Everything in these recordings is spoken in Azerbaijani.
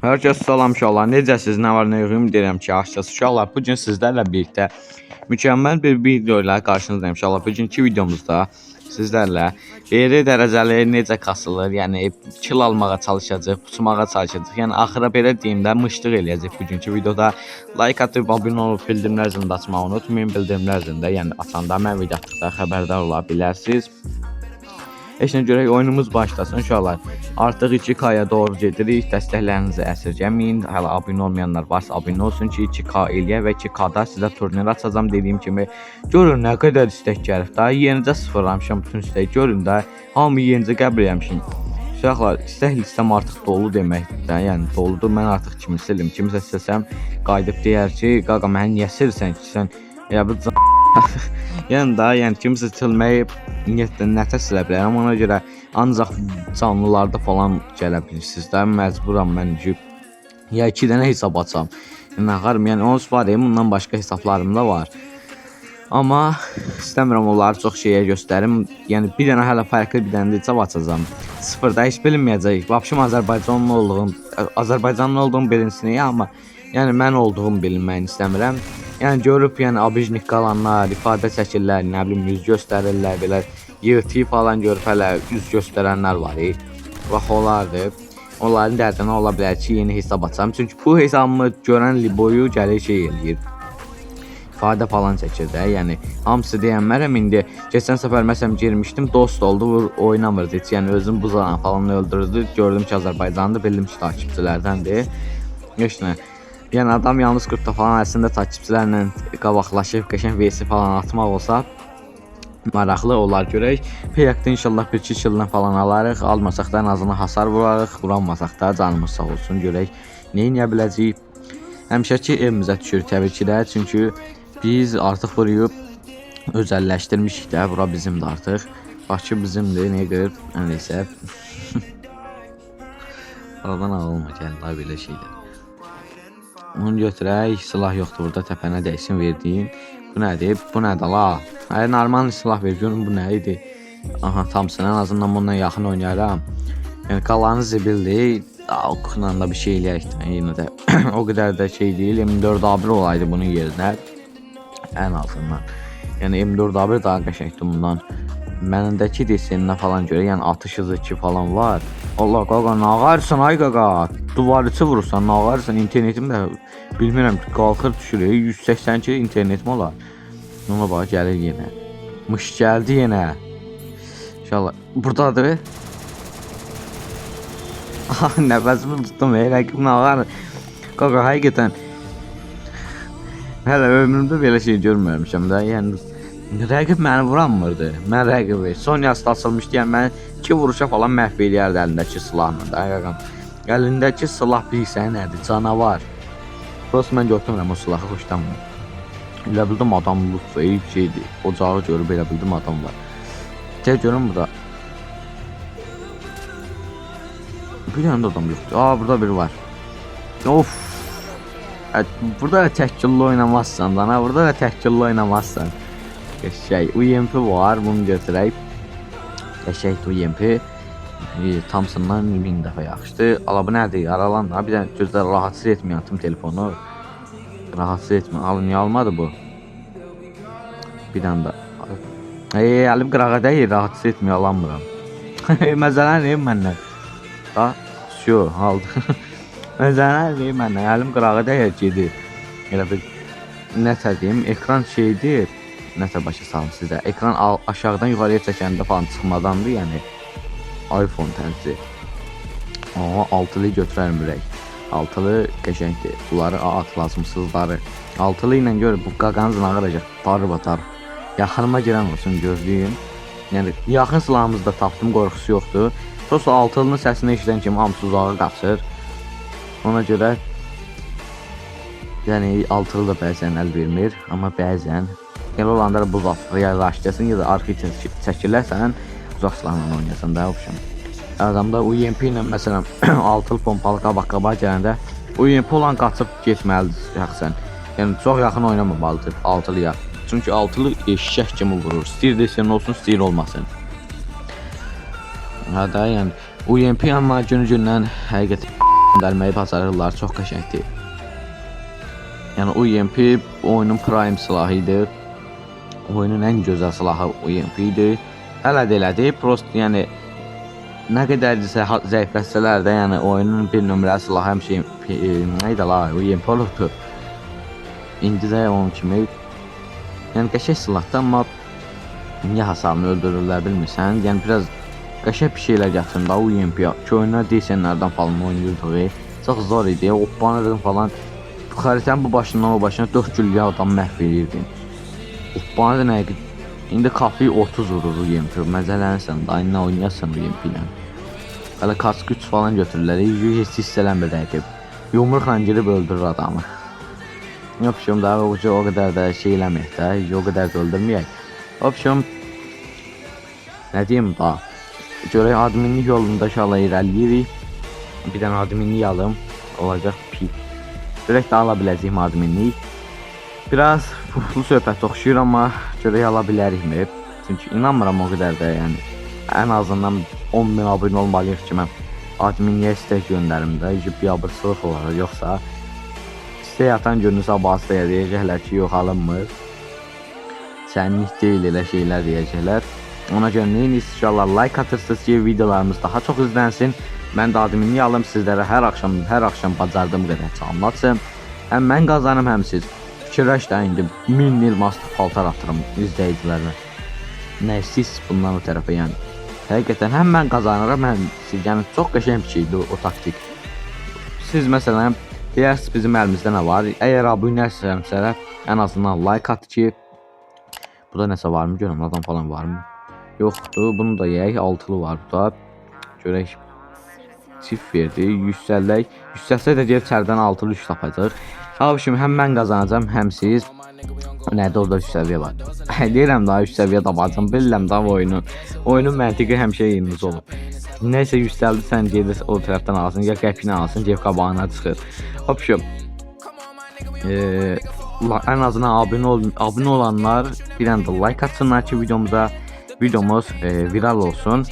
Hər kəs salam uşaqlar. Necəsiz? Nə var, nə yox? Ümid edirəm ki, yaxşısınız uşaqlar. Bu gün sizlərlə birlikdə mükəmməl bir video ilə qarşınızdayım uşaqlar. Bugünkü videomuzda sizlərlə BR dərəcəli necə kasılır, yəni kill almağa çalışacağıq, puçmağa çalışacağıq. Yəni axıra belə deyim də mışdıq eləyəcək bugünkü videoda. Like atıb abunə olub bildirimlər zilini açmağı unutmayın. Bildirimlər zilində, yəni açanda mən video atdıqda xəbərdar ola bilərsiniz. Heç nə görək oyunumuz başlasın uşaqlar. Artıq 2K-ya doğru gedirik. Dəstəklərinizi əsirgəməyin. Hələ abunə olmayanlar varsa abunə olsun ki 2K eləyə və 2K-da sizə turnir açacağam dediyim kimi. Görün nə qədər istek gəlib. Daha yenicə sıfırlamışam bütün istəyi. Görün də hamı yenicə qəbul etmişim. Uşaqlar, istək listem artıq dolu deməkdir. Yəni doludur. Mən artıq kimi silim. Kimisə silsəm qayıdıb deyər ki, qaqa məni niyə silsən ki, sən elə bu yəni da, yəni kimisə silməyi niyyətə silə bilərəm. Ona görə ancaq canlılarda falan gələ bilirsiniz də. Məcburam mən ki ya 2 dənə hesab açam. Yəni ağarım, yəni onun var, bundan başqa hesablarım da var. Amma istəmirəm onları çox şeyə göstərim. Yəni bir dənə hələ fərqli bir dənə hesab açacağam. Sıfırda heç bilinməyəcək. Vəbşim Azərbaycanlı olduğum bilinsin, amma yəni mən olduğum bilinməyini istəmirəm. Yəni görüb, yəni abijnik qalanlar, ifadə çəkirlər, nə bilim yüz göstərirlər, belə yırtı falan görüb hələ yüz göstərənlər var. Bax onlardır. Onların dərdinə ola bilər ki, yeni hesab açam. Çünki bu hesabımı görən Liboyu gəlir şey eləyir. İfadə falan çəkir də. Yəni hamısı deyənmərəm indi. Keçən səfər məsələn girmişdim, dost oldu, oynamırdı heç. Yəni özüm bu zaman falan öldürdü. Gördüm ki, Azərbaycanlı, bildim ki, takipçilərdəndir. Heç nə. Yəni adam yalnız 40 falan əslində takipçilərlə qabaqlaşıb qəşəng VS falan atmaq olsa maraqlı olar görək. Peyakda inşallah 1-2 killə falan alarıq. Almasaq da ən azından hasar vurarıq. Vuranmasaq da canımız sağ olsun görək. Nə edə biləcəyik? Həmişəki evimizə düşür təbii ki də. Çünki biz artıq burayı özəlləşdirmişik də. Bura bizimdir artıq. Bakı bizimdir. Nə qədər? Nəysə. Aradan ağılma gəldi belə şeylər. Onu götürək, silah yoxdur burada, təpənə dəysin verdiyim. Bu nədir? Bu nədir la? Hələ normal silah ver, görün bu nə idi? Aha, tamsın, ən azından bununla yaxın oynayaram. Yəni qalanı zibildir. Oxla da bir şey eləyək də, yenə də o qədər də şey deyil. M4A1 olaydı bunun yerinə. Ən azından. Yəni M4A1 daha qəşəngdir bundan. Mənimdəki deseninə falan görə, yəni atış hızı 2 falan var. Allah qaqa, nə ağarsan ay qaqa? Duvar içi vurursan, nə ağarsan? İnternetim də bilmirəm ki, qalxır düşür. 182 internetim olar. Ona bax, gəlir yenə. Mış gəldi yenə. İnşallah. Buradadır. Nəfəsimi tutdum, rəqib nə ağar? Qaqa, həqiqətən. Hələ ömrümdə belə şey görməmişəm də. Yəni rəqib məni vuranmırdı. Mən rəqibi Sonyasda açılmışdı. Yəni məni 2 vuruşa falan məhv eləyərdi əlindəki silahla da. Əlindəki silah bilirsən nədir? Canavar. Prosta mən götürmürəm o silahı, xoşlanmıram. Elə bildim adam lütfəyib şeydir. Ocağı görüb elə bildim adam var. Gəl görün burada. Bir dənə də adam yoxdur. Burada biri var. Of. Burada da təkilli oynamazsan da. Burada da təkilli oynamazsan. Qəşəng UMP var, bunu götürək. Qəşəng UMP Thompsondan 1000 dəfə yaxşıdır. Ala bu nədir? Aralan da. Bir dənə gözlər rahatsız etmə, atım telefonu. Rahatsız etmə. Alın, niyə almadı bu? Bir dənə də. Əlim qırağa deyil, rahatsız etmə, alanmıram. Məzələnliyim məndən. Da, şu, aldı. Məzələnliyim məndən, əlim qırağa deyil, gedir. Elə bir, nətə deyim, ekran şeydir. Nəsə başa salın sizə. Ekran aşağıdan yuxarıya çəkəndə falan çıxmadandır, yəni iPhone tənzi. Altılı götürərəm ürək. Altılı qəşəngdir. Bunları at lazımsızları. Altılı ilə gör, bu qaqanızın ağıracaq. Tarı batar. Yaxınıma girən olsun, gözləyin. Yəni yaxın silahımızda tapdım, qorxusu yoxdur. Sonra altılının səsini eşidən kimi hamısı uzağa qaçır. Ona görə yəni altılı da bəzən əl vermir, amma bəzən elə olanda bu vaxt reallaşdırsın ya da arxı çəkirlərsən uzaq silahla oynayasan da option. Adamda UMP ilə məsələn 6 pompalı qabaq-qabağa gələndə UMP olan qaçıb getməlidir şəxsən. Yəni çox yaxın oynamamalıdır 6-lıya. Çünki 6-lı eşşək kimi vurur. İstəyir desən olsun, istəyir olmasın. Hə də yəni UMP amma günü-gündən həqiqət göndərməyi bacarırlar, çox qəşəngdir. Yəni UMP oyunun prime silahı idi. Oyunun ən gözəl silahı UMP idi. Hələ də elədir, prost yəni nə qədərdirsə zəiflətsələr də, yəni oyunun bir nömrəli silahı həmişə neydi la, UMP olubdu. İndi də onun kimi yəni qəşəng silahdır, amma niyə hasarını öldürürlər bilmirsən. Yəni biraz qəşəng bir şeylər gətirin da UMP-yə ki, oyuna desenlərdən falan oynayırdığı çox zor idi. Oppanırdın falan. Xəritənin bu başından o başına 4 gülyə adam məhv edirdin. Oppanırdı nə ki, indi kafayı 30 vurur UMP. Məzələnsən da, nə oynayasın UMP ilə. Hələ kask güç falan götürürlər, heç hissələnmir dəqiq. Yumruqla girib öldürür adamı. Yapışım da o qədər də şey eləməyək də, o qədər də öldürməyək. Yapışım, nə deyim da, görək adminlik yolunda inşallah irəliyirik. Bir dənə adminlik alım, olacaq pi. Görək də ala biləcəyim adminlik. Biraz puflu söhbət oxşuyur, amma görək ala bilərikmi? Çünki inanmıram o qədər də, yəni ən azından 10.000 abunə olmalıyıq ki, mən adminliyə istək göndərim də, bir abırsılıq olar, yoxsa istək atan gününüzə abasıya deyəcəklər ki, yox alınmır. Sənlik deyil elə şeylər deyəcəklər. Ona görə neyin inşallah like atırsınız ki, videolarımız daha çox izlənsin. Mən də adminliyi alım sizlərə hər axşam bacardığım qədər çalmatsın. Həm mən qazanım, həm siz. Fikirləş də indi 1000 il maslı paltar atırım izləyicilərlə. Nə siz bundan o tərəfə yəni. Həqiqətən həm mən qazanıram, həm siz. Yəni çox qəşəng bir şeydir o taktik. Siz məsələn deyərsiniz bizim əlimizdə nə var? Əgər abunəsizsə ən azından like at ki, burada nəsə varmı görüm, adam falan varmı? Yoxdur, bunu da yeyək, altılı var burada. Görək, çift verdi, 150, 180 də deyib çərdən altılı 3 tapacaq. Abişim, həm mən qazanacam, həm siz. Nədə orada 3 səviyyə var. Deyirəm daha 3 səviyyə tapacam, bilirəm daha oyunu. Oyunun məntiqi həmişə yeniz olub. Nəysə 150 sən gedir o tərəfdən alsın, ya qəpini alsın, ceb qabağına çıxır. Abişim, ən azından abunə olanlar bir dənə də like atsınlar ki, videomuz viral olsun.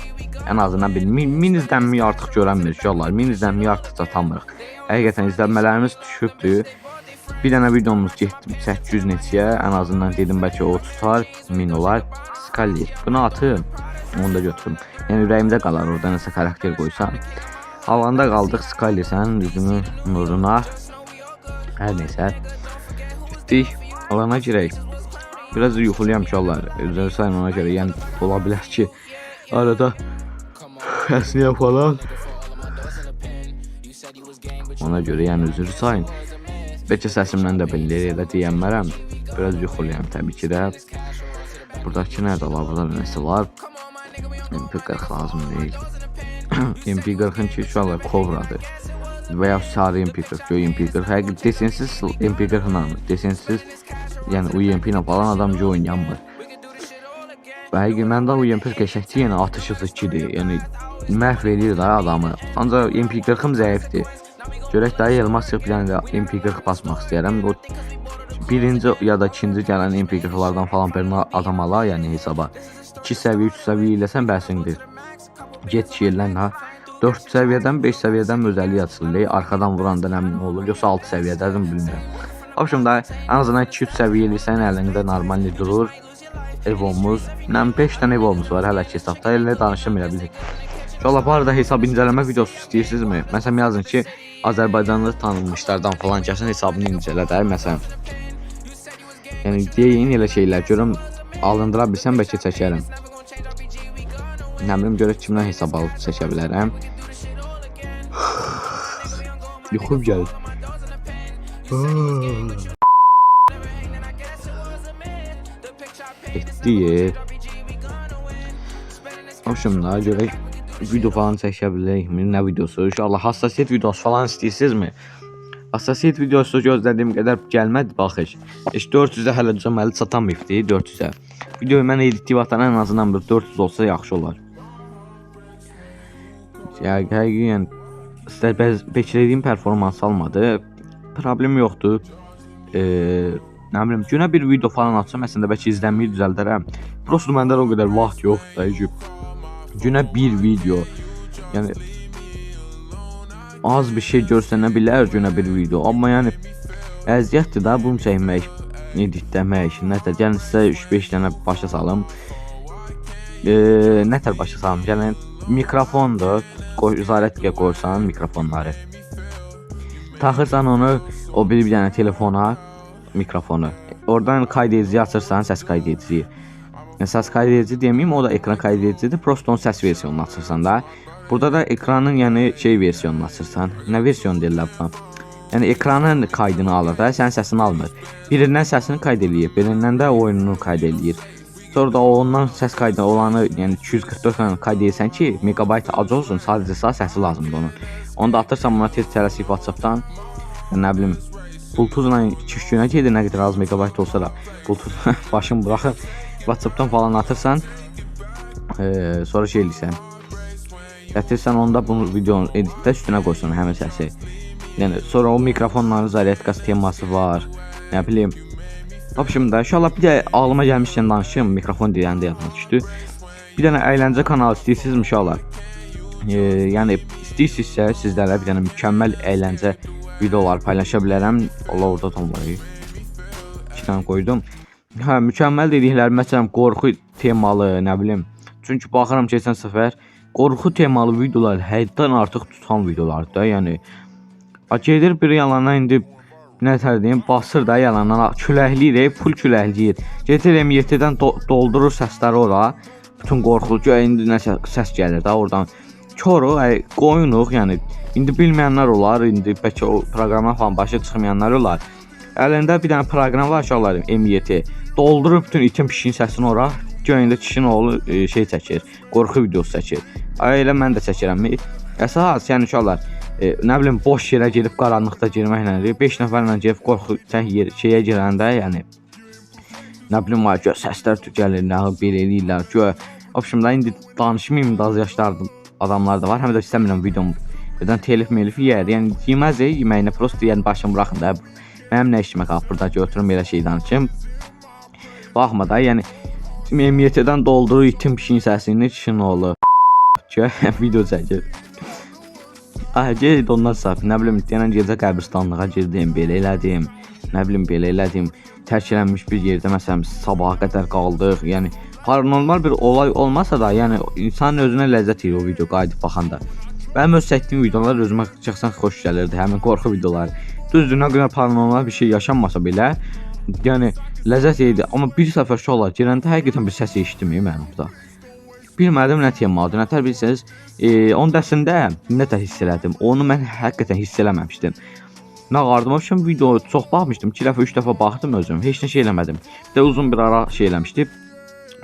Ən azından bir 1000 izlənməyi artıq görənmir ki, onlar 1000 izlənməyi artıq çatamırıq. Həqiqətən izlənmələrimiz düşübdür. Bir dənə videomuz getdi 800 neçəyə, ən azından dedim bəlkə o tutar, 1000 olar. Scully, bunu atın, onu da götürüm. Yəni ürəyimdə qalar orada nəsə karakter qoysam. Havanda qaldıq, Scully sənin üzünü nuruna. Hər neysə, getdik, alana girək. Biraz da yuxuluyam ki, onlar üzrə sayın ona görə, yəni ola bilər ki, arada əsniyə falan. Ona görə yəni üzrü sayın. Bəlkə səsimdən də bilir, elə deyənmərəm. Biraz yuxuluyam təbii ki də. Buradakı nədə var, burada nəsə var. MP40 lazım deyil. MP40'ın ki şu anda Cobra'dır. Veya sarı MP40, göy MP40. Həqiqi desensiz MP40'la, desensiz yəni UMP ilə falan adamca oynayamır. Həqiqi məndə UMP qəşəkdir, yəni atış hızlıdır, yəni məhv edir də adamı. Ancaq MP40'ım zəifdir. Görək daha elmas çıxıb, yəni MP40 basmaq istəyərəm. O birinci ya da ikinci gələn MP40'lardan falan bir adam ala, yəni hesaba. 2 səviyyə, 3 səviyyə eləsən bəsindir. Get yerlən ha. 4 səviyyədən 5 səviyyədən özəllik açılır. Arxadan vuranda nə olur, yoxsa 6 səviyyədədir bilmirəm. Abşım da ən azından 2-3 səviyyə eləyirsən, əlində normal durur. Evomuz, 5 dənə evomuz var hələ ki hesabda, elə danışım elə bilir. İnşallah bu arada hesab incələmə videosu istəyirsinizmi? Məsələn yazın ki, Azərbaycanlı tanınmışlardan falan gəlsin hesabını incələ də, məsələn. Yəni deyin elə şeylər görüm, alındıra bilsəm bəlkə çəkərəm. Nə bilim görək kimdən hesab alıb çəkə bilərəm. Yuxum gəlir. Etdi. Hoşumda görək video falan çəkə bilərikmi? Nə videosu? İnşallah hassasiyyət videosu falan istəyirsinizmi? Hassasiyyət videosu gözlədiyim qədər gəlmədi baxış. 400-ə hələ cəməli çatamayıbdı, 400-ə. Videoyu mən editləyib atan ən azından 400 olsa yaxşı olar. Həqiqən beklədiyim performans almadı. Problem yoxdur. Nə bilim, günə bir video falan atsam, əslində bəlkə izlənməyi düzəldərəm. Prosto məndə o qədər vaxt yoxdur. Günə bir video. Yəni az bir şey görsənə bilər günə bir video. Amma yəni əziyyətdir da bunu çəkmək, editləmək, nətər. Gəlin sizə 3-5 dənə başa salım. Nətər başa salım? Gəlin mikrofondur. Zarətlə qoysan mikrofonları. Taxırsan onu o bir dənə telefona, mikrofonu. Oradan kaydedici açırsan, səs kaydedici. Səs kaydedici deməyim, o da ekran kaydedicidir. Prosto onun səs versiyonunu açırsan da. Burada da ekranın yəni şey versiyonunu açırsan. Nə versiyon deyirlər buna? Yəni ekranın kaydını alır da, sənin səsini almır. Birindən səsini kayd eləyir, birindən də oyununu kayd eləyir. Sonra da ondan səs kaydı olanı, yəni 244 dənə kayd edirsən ki, megabayt az olsun, sadəcə sağ səsi lazımdır onun. Onu da atırsan buna tez tələsik WhatsApp-dan, nə bilim, Bluetooth-la 2-3 günə gedir, nə qədər az megabayt olsa da, Bluetooth başını buraxır, WhatsApp-dan falan atırsan, sonra şey eləyirsən, gətirsən onda bunu videonun editdə üstünə qoysun həmin səsi. Yəni, sonra o mikrofonların zaryadkası teması var, nə bilim. Şimdi inşallah bir də ağlıma gəlmişkən danışım, mikrofon deyəndə yadıma düşdü. Bir dənə əyləncə kanalı istəyirsiniz inşallah. Yəni istəyirsinizsə sizlərlə bir dənə mükəmməl əyləncə videolar paylaşa bilərəm. Allah orada tomlayı. 2 dənə qoydum. Hə, mükəmməl dediklər məsələn qorxu temalı, nə bilim. Çünki baxıram keçən səfər qorxu temalı videolar həddən artıq tutan videolardır da, yəni. Gedir bir yalandan indi nətər deyim, basır da yalandan küləhliyir, full küləhliyir. Gedir M7-dən doldurur səsləri ora. Bütün qorxulucu indi nəsə səs gəlir də oradan. Koruq, qoyunuq, yəni indi bilməyənlər olar, indi bəlkə o proqrama falan başa çıxmayanlar olar. Əlində bir dənə proqram var uşaqlar, M7. Doldurur bütün itin pişiyin səsini ora. Göyündə kişinin oğlu şey çəkir, qorxu videosu çəkir. Elə mən də çəkirəm. Əsas yəni uşaqlar nə bilim boş yerə gedib qaranlıqda girməklə 5 nəfərlə gedib qorxu şeyə girəndə, yəni nə bilim var ki, səslər gəlir, nə belə eləyirlər ki, opşumda indi danışmayayım da az yaşlı adamlar da var, həm də istəmirəm videom birdən telif yeyər, yəni yeməz yeməyinə prosto yəni başımı buraxın da, mənim nə işimə qalıb burada ki, oturum belə şey danışım, baxma da, yəni M7-dən doldurur itin pişiyin səsini, kişinin oğlu ki, video çəkir. Ged ondan saf, nə bilim, deyən gecə qəbristanlığa girdim, belə elədim, nə bilim, belə elədim, tərkilənmiş bir yerdə, məsələn, sabaha qədər qaldıq, yəni, paranormal bir olay olmasa da, yəni, insanın özünə ləzzət edir o video qayıdıb baxanda. Mənim öz çəkdiyim videolar özümə çıxsan xoş gəlirdi, həmin qorxu videoları. Düzdür, nə qədər paranormal bir şey yaşanmasa belə, yəni, ləzzət edir, amma bir səfər şu olar, girəndə həqiqətən bir səs eşitdim mənim burada. Bilmədim nə temadır, nətər bilsiniz, onun dərsində nətər hiss elədim, onu mən həqiqətən hiss eləməmişdim. Nə qardım, video çox baxmışdım, 2 dəfə, 3 dəfə baxdım özüm, heç nə şey eləmədim. Bir də uzun bir ara şey eləmişdim,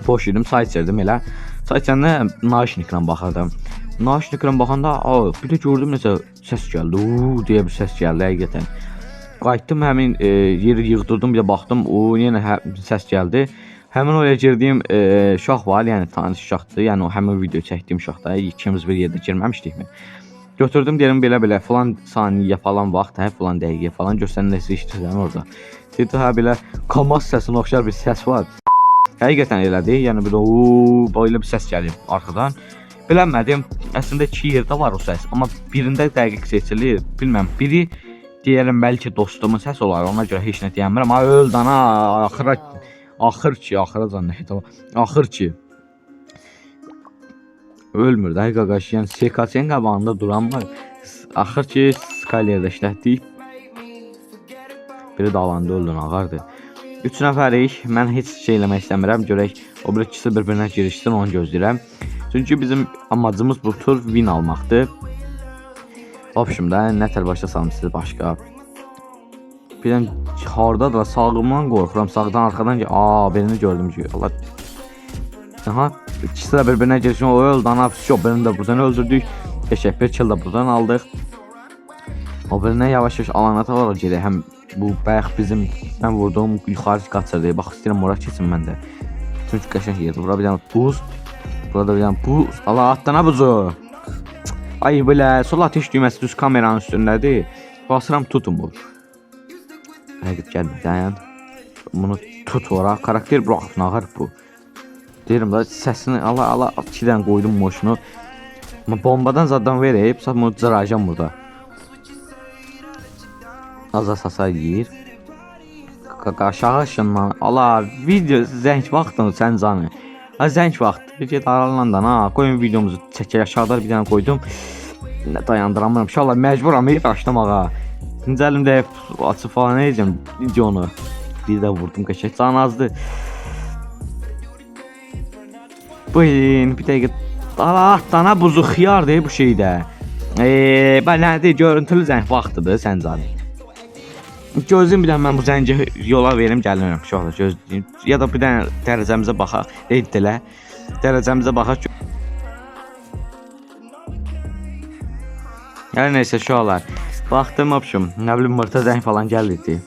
boş yedim, say içirdim elə, say içəndə naşniklə baxırdım. Naşniklə baxanda, bir də gördüm nəsə səs gəldi, deyə bir səs gəldi həqiqətən. Qayıtdım, həmin yeri yığdırdım, bir də baxdım, yenə səs gəldi. Həmin oraya girdiyim uşaq var, yəni tanış uşaqdır, yəni o həmin video çəkdiyim uşaqda, ikimiz bir yerdə girməmişdikmi? Götürdüm, deyirəm belə falan saniyə falan vaxt, falan dəqiqə falan görsən nəsə işdirsən orada. Dedi, belə kamaz səsinə oxşar bir səs var. Həqiqətən elədi, yəni bir belə bir səs gəlir arxadan. Bilmədim, əslində 2 yerdə var o səs, amma birində dəqiq seçilir, bilməm, biri deyərəm bəlkə dostumun səsi olar, ona görə heç nə deyəmirəm, öldü ana, axır ki ölmür də qaqaş, yəni SKS-nin qabağında duran var, axır ki skalerdə işlətdik, biri dalandı, öldün ağardı. 3 nəfərik, mən heç şey eləmək istəmirəm, görək o bir ikisi bir-birinə girişsin, onu gözləyirəm. Çünki bizim amacımız bu tur win almaqdır. Opşumda nətər başa salım sizi başqa. Birdən hardadır, sağımdan qorxuram, sağdan arxadan ki, birini gördüm ki, Allah. Aha, ikisi də bir-birinə girişin, o öldü, birini də buradan öldürdük. Keçək, bir kill də buradan aldıq. O birindən yavaş-yavaş alana tavalar gedək, həm bu bayaq bizim, mən vurduğum yuxarı qaçırdı, bax istəyirəm ora keçin mən də. Çünki qəşəng yerdir, bura bir dənə buz, burada bir dənə buz, Allah atdana buzu. Ay belə, sol ateş düyməsi düz kameranın üstündədir, basıram tutun bu. Həqiqət gəlmə, dayan. Bunu tut ora, karakter buraxıb nağır bu. Deyirəm da səsini, Allah 2 dənə qoydum moşunu. Bombadan zaten verəyib, bunu cıracam burada. Aza sasa yeyir. Aşağı ışınlan. Allah video zəng vaxtını sən canı. Ha zəng vaxtı. Get aralandan ha. Qoyun videomuzu çəkək. Aşağıda bir dənə qoydum. Dayandıramıram. İnşallah məcburam başlamağa. İkinci əlimdə açıb falan edəcəm videonu. Bir də vurdum qəşəng. Can azdı. Buyurun bir dəqiqə. Allah dana buzu xiyar deyir bu şeydə. Belədir görüntülü zəng vaxtıdır sən canı. Gözüm bir dənə mən bu zənci yola verim gəlirəm uşaqlar gözləyim. Ya da bir dənə dərəcəmizə baxaq. Deyildilə. Dərəcəmizə baxaq. Yəni nəysə uşaqlar. Baxdım opşum. Nə bilim mırta zəng falan gəlirdi.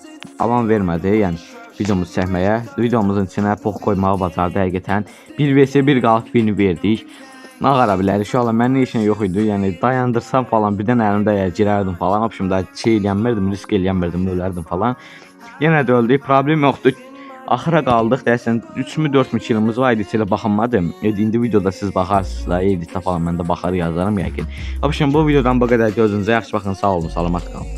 Alan vermədi. Yəni videomuzu çəkməyə. Videomuzun içinə pox qoymağı bacardı həqiqətən. 1vs1 qalıb birini verdik. Nağara bilər. İnşallah mənim işim yox idi. Yəni dayandırsam falan birdən əlimdə girərdim falan. Opşum da şey eləyənmirdim, risk eləyənmirdim, ölərdim falan. Yenə də öldük. Problem yoxdur. Axıra qaldıq. Deyəsən 3000 4000 kilimiz var idi. Elə baxınmadım. İndi videoda siz baxarsınız da, editdə falan mən də baxar yazarım yəqin. Opşum bu videodan bu qədər. Gözünüzə yaxşı baxın. Sağ olun, salamat qalın.